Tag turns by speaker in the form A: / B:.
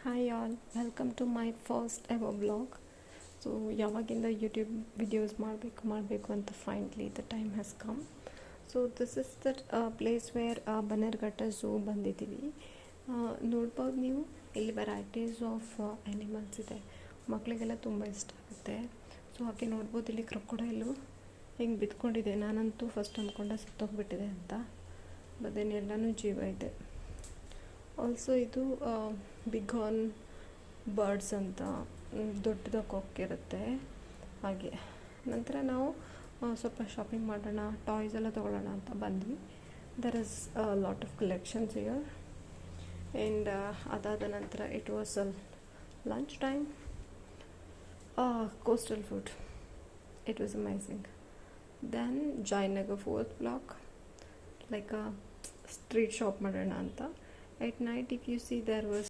A: Hi all, welcome to my first ever vlog. So ಯಾವಾಗಿಂದ YouTube videos ಮಾಡಬೇಕು ಅಂತ finally the time has come. So this is the place where Bannerghatta zoo ಬಂದಿದ್ದೀವಿ. ನೋಡ್ಬೋದು ನೀವು, ಇಲ್ಲಿ varieties of animals ಇದೆ. ಮಕ್ಕಳಿಗೆಲ್ಲ ತುಂಬ ಇಷ್ಟ ಆಗುತ್ತೆ. ಸೊ ಹಾಗೆ ನೋಡ್ಬೋದು, ಇಲ್ಲಿ ಕ್ರೊಕೊಡೈಲು ಹಿಂಗೆ ಬಿದ್ಕೊಂಡಿದೆ. ನಾನಂತೂ ಫಸ್ಟ್ ಅಂದ್ಕೊಂಡೆ ಸತ್ತೋಗ್ಬಿಟ್ಟಿದೆ ಅಂತ, ಬದೇನು ಎಲ್ಲನೂ ಜೀವ ಇದೆ. ಆಲ್ಸೋ ಇದು ಬಿಗ್ ಹಾರ್ನ್ ಬರ್ಡ್ಸ್ ಅಂತ ದೊಡ್ಡದಾಗಿ ಕೊಕ್ಕಿರುತ್ತೆ. ಹಾಗೆ ನಂತರ ನಾವು ಸ್ವಲ್ಪ ಶಾಪಿಂಗ್ ಮಾಡೋಣ, ಟಾಯ್ಸ್ ಎಲ್ಲ ತೊಗೊಳ್ಳೋಣ ಅಂತ ಬಂದ್ವಿ. There is lot of collections here. And ಅದಾದ ನಂತರ it was lunch time. Coastal food, it was amazing. Then Jayanagar 4th block, like street shop ಮಾಡೋಣ ಅಂತ. At night, if you see, there was